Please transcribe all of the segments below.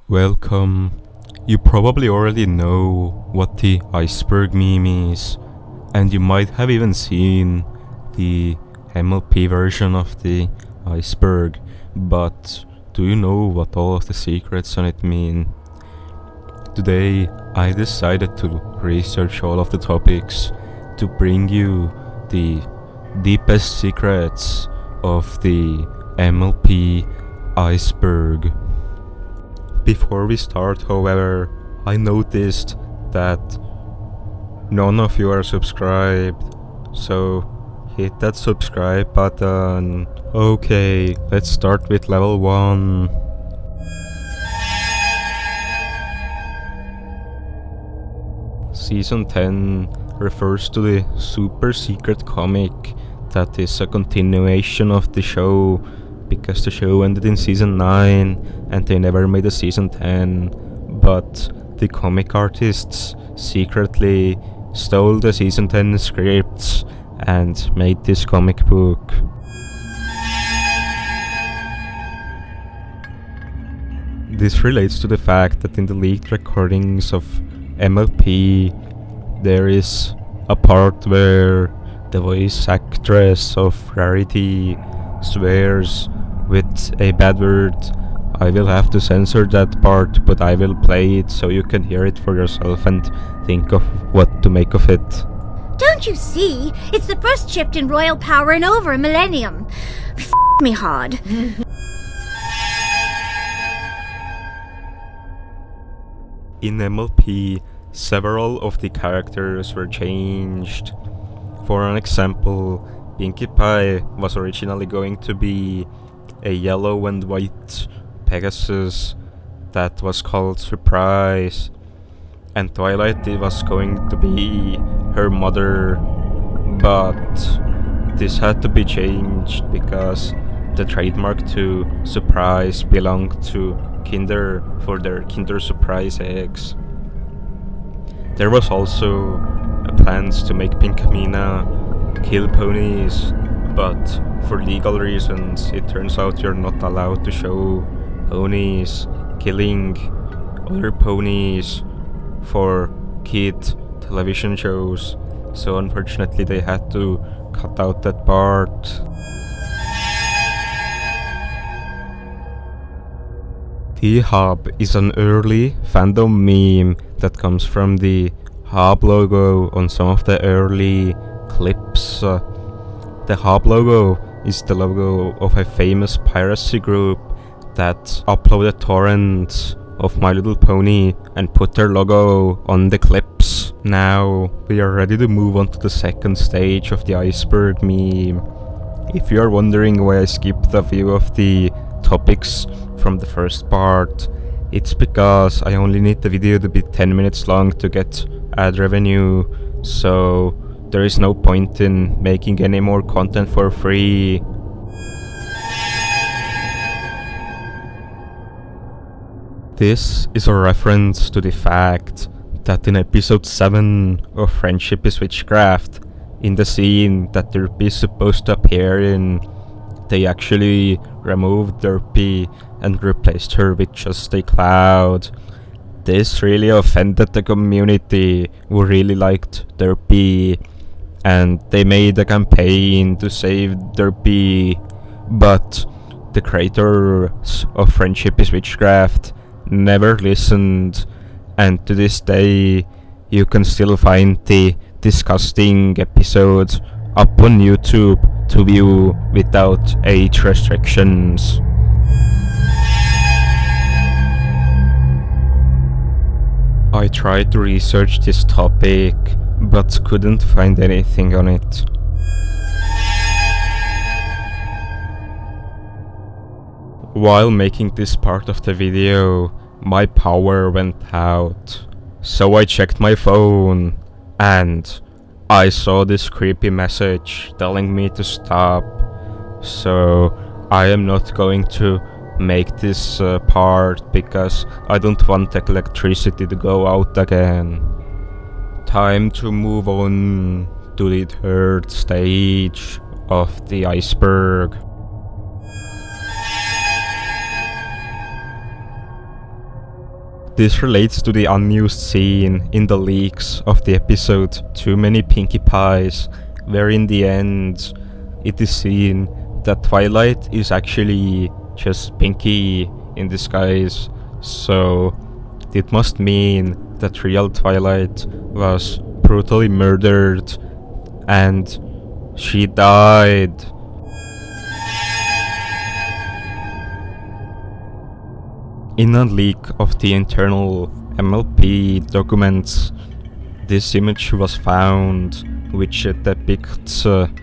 Welcome. You probably already know what the iceberg meme is, and you might have even seen the MLP version of the iceberg, but do you know what all of the secrets on it mean? Today I decided to research all of the topics to bring you the deepest secrets of the MLP iceberg. Before we start, however, I noticed that none of you are subscribed, so hit that subscribe button. Okay, let's start with level 1. Season 10 refers to the super secret comic that is a continuation of the show, because the show ended in season 9 and they never made a season 10, but the comic artists secretly stole the season 10 scripts and made this comic book. This relates to the fact that in the leaked recordings of MLP there is a part where the voice actress of Rarity swears with a bad word. I will have to censor that part, but I will play it so you can hear it for yourself and think of what to make of it. Don't you see? It's the first shift in royal power in over a millennium. F me hard. In MLP, several of the characters were changed. For an example, Pinkie Pie was originally going to be a yellow and white Pegasus that was called Surprise, and Twilight was going to be her mother, but this had to be changed because the trademark to Surprise belonged to Kinder for their Kinder Surprise eggs. There was also plans to make Pinkamena kill ponies, but for legal reasons it turns out you're not allowed to show ponies killing other ponies for kid television shows, so unfortunately they had to cut out that part. The hub is an early fandom meme that comes from the hub logo on some of the early clips. The hub logo is the logo of a famous piracy group that uploaded torrents of My Little Pony and put their logo on the clips. Now we are ready to move on to the second stage of the iceberg meme. If you are wondering why I skipped a few of the topics from the first part, it's because I only need the video to be 10 minutes long to get ad revenue, so there is no point in making any more content for free. This is a reference to the fact that in episode 7 of Friendship is Witchcraft, in the scene that Derpy is supposed to appear in, they actually removed Derpy and replaced her with just a cloud. This really offended the community who really liked Derpy, and they made a campaign to save Derpy, but the creators of Friendship is Witchcraft never listened, and to this day you can still find the disgusting episodes up on YouTube to view without age restrictions. I tried to research this topic, but couldn't find anything on it. While making this part of the video, my power went out, so I checked my phone, and I saw this creepy message telling me to stop, so I am not going to make this part because I don't want the electricity to go out again. Time to move on to the third stage of the iceberg. This relates to the unused scene in the leaks of the episode Too Many Pinkie Pies, where in the end it is seen that Twilight is actually just Pinkie in disguise, so it must mean that real Twilight was brutally murdered and she died. In a leak of the internal MLP documents, this image was found, which depicts an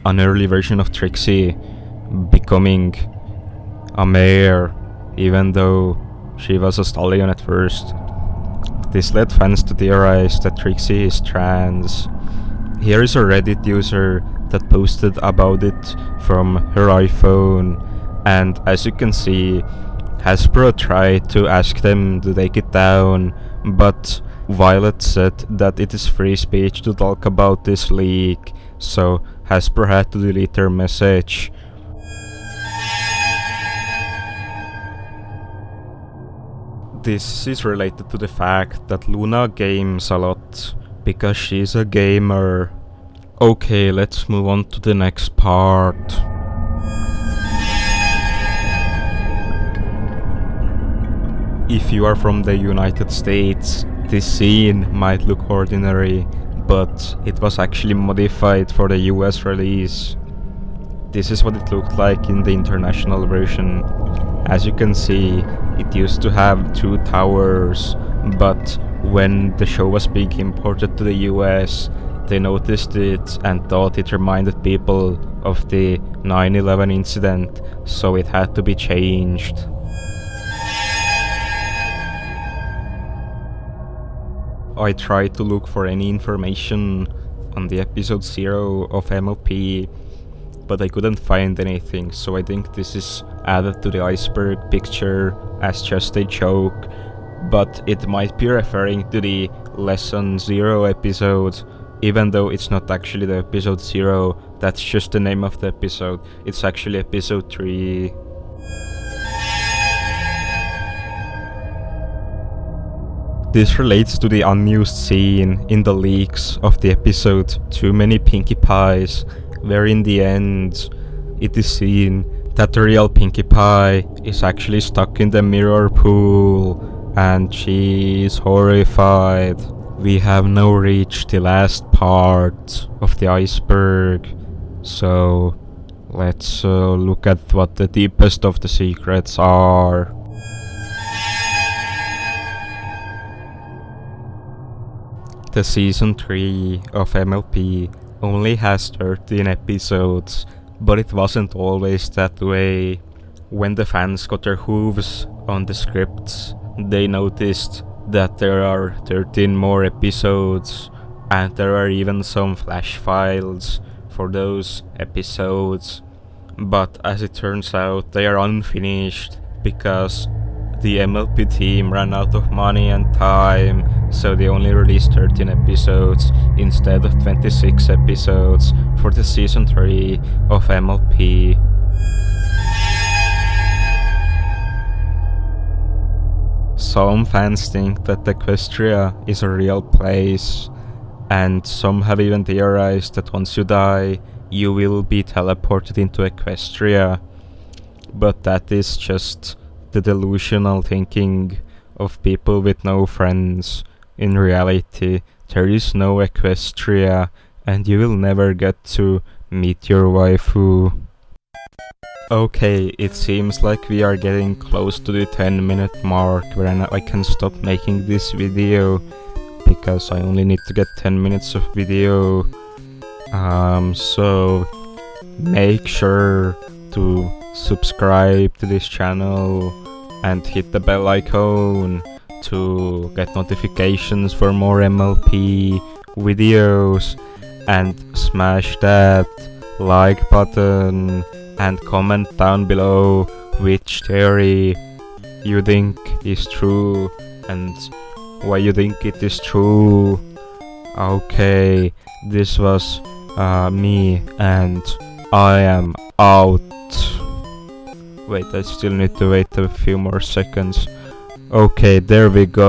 early version of Trixie becoming a mare, even though she was a stallion at first. This led fans to theorize that Trixie is trans. Here is a Reddit user that posted about it from her iPhone, and as you can see, Hasbro tried to ask them to take it down, but Violet said that it is free speech to talk about this leak, so Hasbro had to delete their message. This is related to the fact that Luna games a lot, because she's a gamer. Okay, let's move on to the next part. If you are from the United States, this scene might look ordinary, but it was actually modified for the US release. This is what it looked like in the international version. As you can see, it used to have 2 towers, but when the show was being imported to the US, they noticed it and thought it reminded people of the 9/11 incident, so it had to be changed. I tried to look for any information on the episode 0 of MLP, but I couldn't find anything, so I think this is added to the iceberg picture as just a joke, but it might be referring to the Lesson 0 episode, even though it's not actually the episode 0, that's just the name of the episode, it's actually episode 3. This relates to the unused scene in the leaks of the episode Too Many Pinkie Pies, where in the end it is seen that the real Pinkie Pie is actually stuck in the mirror pool and she is horrified. We have now reached the last part of the iceberg, so let's look at what the deepest of the secrets are. The season 3 of MLP only has 13 episodes, but it wasn't always that way. When the fans got their hooves on the scripts, they noticed that there are 13 more episodes, and there are even some flash files for those episodes. But as it turns out, they are unfinished because the MLP team ran out of money and time, so they only released 13 episodes instead of 26 episodes for the season 3 of MLP. Some fans think that Equestria is a real place, and some have even theorized that once you die, you will be teleported into Equestria, but that is just the delusional thinking of people with no friends. In reality, there is no Equestria, and you will never get to meet your waifu. Okay, it seems like we are getting close to the 10-minute mark where I can stop making this video, because I only need to get 10 minutes of video. So make sure to subscribe to this channel and hit the bell icon to get notifications for more MLP videos, and smash that like button and comment down below which theory you think is true and why you think it is true. Okay, this was me, and I am out. Wait, I still need to wait a few more seconds. Okay, there we go.